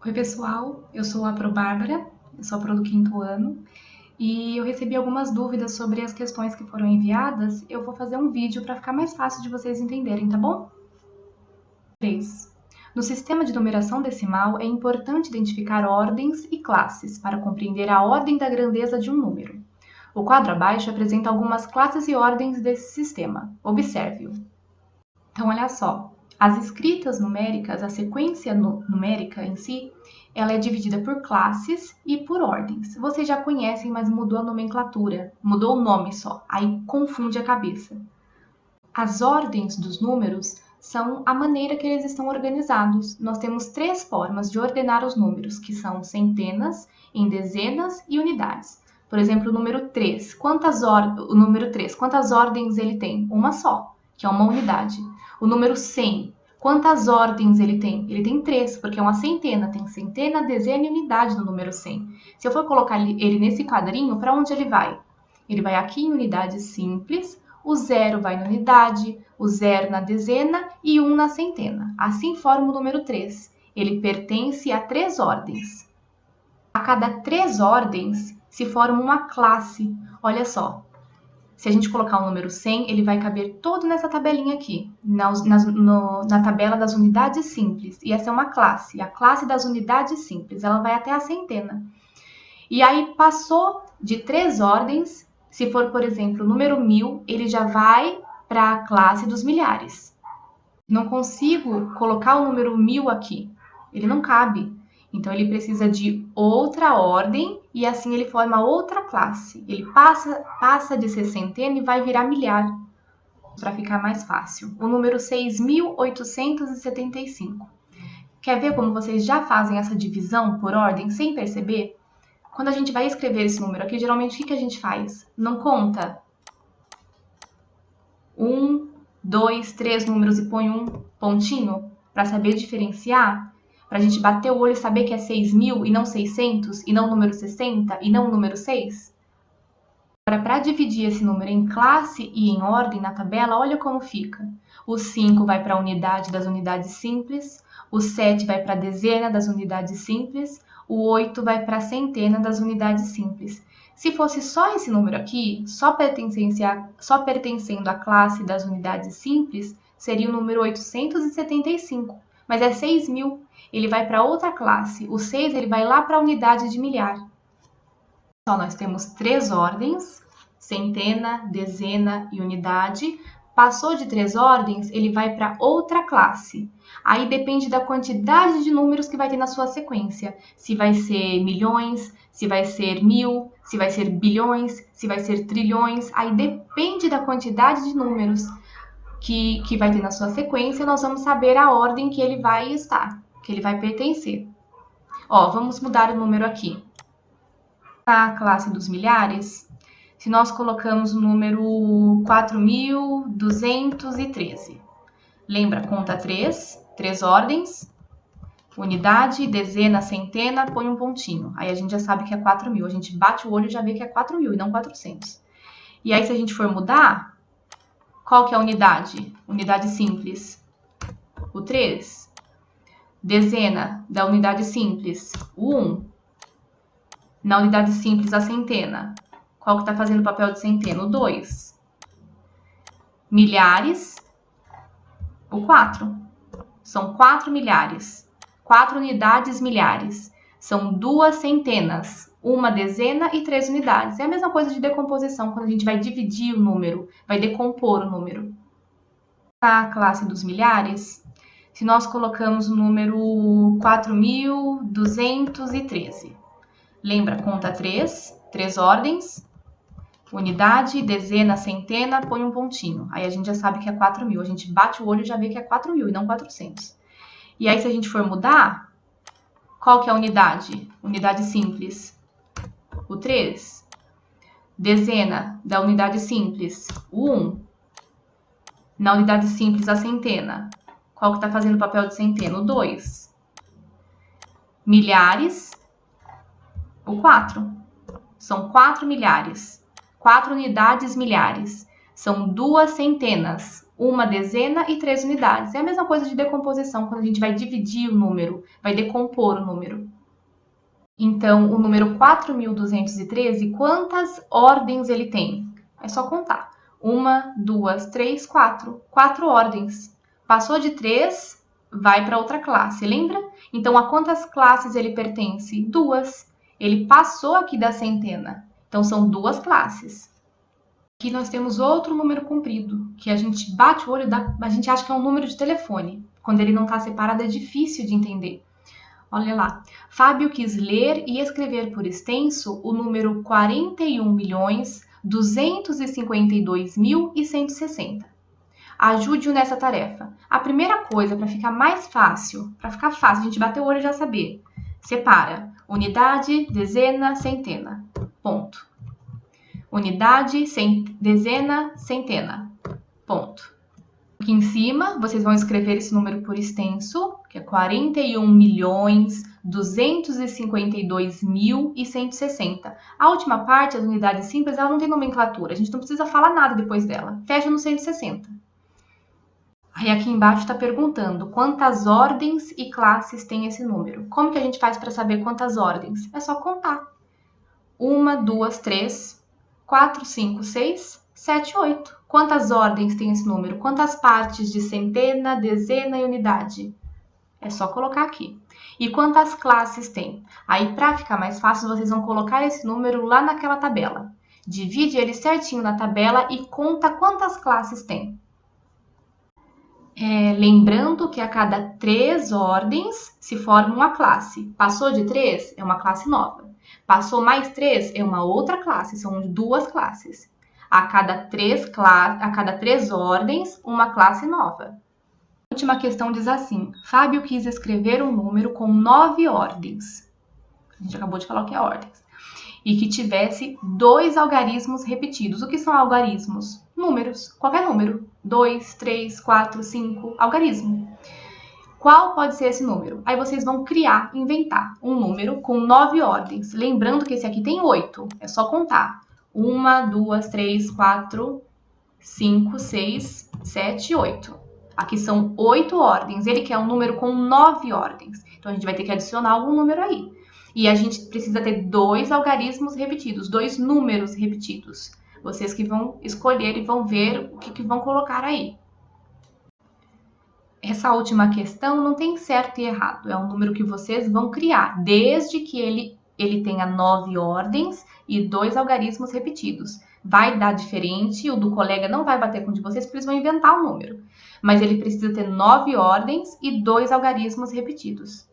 Oi, pessoal, eu sou a Pro Bárbara, eu sou a Pro do quinto ano, e eu recebi algumas dúvidas sobre as questões que foram enviadas. Eu vou fazer um vídeo para ficar mais fácil de vocês entenderem, tá bom? 3. No sistema de numeração decimal, é importante identificar ordens e classes para compreender a ordem da grandeza de um número. O quadro abaixo apresenta algumas classes e ordens desse sistema. Observe-o. Então, olha só, as escritas numéricas, a sequência numérica em si, ela é dividida por classes e por ordens. Vocês já conhecem, mas mudou a nomenclatura, mudou o nome só, aí confunde a cabeça. As ordens dos números são a maneira que eles estão organizados. Nós temos 3 formas de ordenar os números, que são centenas, em dezenas e unidades. Por exemplo, o número 3. O número 3, quantas ordens ele tem? Uma só, que é uma unidade. O número 100, quantas ordens ele tem? Ele tem 3, porque é uma centena. Tem centena, dezena e unidade no número 100. Se eu for colocar ele nesse quadrinho, para onde ele vai? Ele vai aqui em unidade simples, o 0 vai na unidade, o 0 na dezena e 1 na centena. Assim forma o número 3. Ele pertence a 3 ordens. A cada 3 ordens se forma uma classe. Olha só, se a gente colocar o número 100, ele vai caber todo nessa tabelinha aqui, na tabela das unidades simples. E essa é uma classe, a classe das unidades simples. Ela vai até a centena. E aí passou de 3 ordens. Se for, por exemplo, o número 1000, ele já vai para a classe dos milhares. Não consigo colocar o número 1000 aqui, ele não cabe. Então, ele precisa de outra ordem e assim ele forma outra classe. Ele passa de ser centena e vai virar milhar, para ficar mais fácil. O número 6.875. Quer ver como vocês já fazem essa divisão por ordem sem perceber? Quando a gente vai escrever esse número aqui, geralmente o que a gente faz? Não conta 1, 2, 3 números e põe um pontinho para saber diferenciar? Para a gente bater o olho e saber que é 6.000 e não 600, e não o número 60, e não o número 6? Agora, para dividir esse número em classe e em ordem na tabela, olha como fica. O 5 vai para a unidade das unidades simples, o 7 vai para a dezena das unidades simples, o 8 vai para a centena das unidades simples. Se fosse só esse número aqui, só pertencendo à classe das unidades simples, seria o número 875, mas é 6.000. Ele vai para outra classe. O 6 ele vai lá para a unidade de milhar. Então, nós temos 3 ordens, centena, dezena e unidade. Passou de 3 ordens, ele vai para outra classe. Aí depende da quantidade de números que vai ter na sua sequência. Se vai ser milhões, se vai ser 1000, se vai ser bilhões, se vai ser trilhões. Aí depende da quantidade de números que vai ter na sua sequência, nós vamos saber a ordem que ele vai estar, que ele vai pertencer. Ó, vamos mudar o número aqui. Na classe dos milhares, se nós colocamos o número 4.213. Lembra, conta 3 ordens, unidade, dezena, centena, põe um pontinho. Aí a gente já sabe que é 4.000. A gente bate o olho e já vê que é 4.000 e não 400. E aí, se a gente for mudar, qual que é a unidade? Unidade simples, o 3. Dezena da unidade simples, o 1. Na unidade simples, a centena. Qual que está fazendo o papel de centena? O 2. Milhares, o 4. São 4 milhares. 4 unidades milhares. São 2 centenas, uma dezena e 3 unidades. É a mesma coisa de decomposição, quando a gente vai dividir o número, vai decompor o número. Na classe dos milhares, se nós colocamos o número 4.213. Lembra, conta 3 ordens, unidade, dezena, centena, põe um pontinho. Aí a gente já sabe que é 4.000. A gente bate o olho e já vê que é 4.000 e não 400. E aí, se a gente for mudar, qual que é a unidade? Unidade simples, o 3. Dezena da unidade simples, o 1. Na unidade simples, a centena. Qual que está fazendo o papel de centena? O 2. Milhares, o 4. São 4 milhares. 4 unidades milhares. São 2 centenas, uma dezena e 3 unidades. É a mesma coisa de decomposição, quando a gente vai dividir o número, vai decompor o número. Então, o número 4.213, quantas ordens ele tem? É só contar. 1, 2, 3, 4. 4 ordens. Passou de 3, vai para outra classe, lembra? Então, a quantas classes ele pertence? 2. Ele passou aqui da centena. Então, são 2 classes. Aqui nós temos outro número comprido, que a gente bate o olho, a gente acha que é um número de telefone. Quando ele não está separado, é difícil de entender. Olha lá. Fábio quis ler e escrever por extenso o número 41.252.160. Ajude-o nessa tarefa. A primeira coisa, para ficar mais fácil, a gente bater o olho e já saber. Separa. Unidade, dezena, centena. Ponto. Unidade, dezena, centena. Ponto. Aqui em cima, vocês vão escrever esse número por extenso, que é 41.252.160. A última parte, as unidades simples, ela não tem nomenclatura. A gente não precisa falar nada depois dela. Fecha no 160. Aí aqui embaixo está perguntando quantas ordens e classes tem esse número. Como que a gente faz para saber quantas ordens? É só contar. 1, 2, 3, 4, 5, 6, 7, 8. Quantas ordens tem esse número? Quantas partes de centena, dezena e unidade? É só colocar aqui. E quantas classes tem? Aí, para ficar mais fácil, vocês vão colocar esse número lá naquela tabela. Divide ele certinho na tabela e conta quantas classes tem. Lembrando que a cada 3 ordens se forma uma classe. Passou de 3, é uma classe nova. Passou mais 3, é uma outra classe, são 2 classes. A cada 3 ordens, uma classe nova. A última questão diz assim: Fábio quis escrever um número com 9 ordens. A gente acabou de falar o que é ordens. E que tivesse 2 algarismos repetidos. O que são algarismos? Números, qualquer número. 2, 3, 4, 5, algarismo. Qual pode ser esse número? Aí vocês vão inventar um número com 9 ordens. Lembrando que esse aqui tem 8. É só contar. 1, 2, 3, 4, 5, 6, 7, 8. Aqui são 8 ordens. Ele quer um número com 9 ordens. Então, a gente vai ter que adicionar algum número aí. E a gente precisa ter 2 algarismos repetidos, 2 números repetidos. Vocês que vão escolher e vão ver o que vão colocar aí. Essa última questão não tem certo e errado. É um número que vocês vão criar, desde que ele tenha 9 ordens e 2 algarismos repetidos. Vai dar diferente, o do colega não vai bater com o de vocês, porque eles vão inventar o número. Mas ele precisa ter 9 ordens e 2 algarismos repetidos.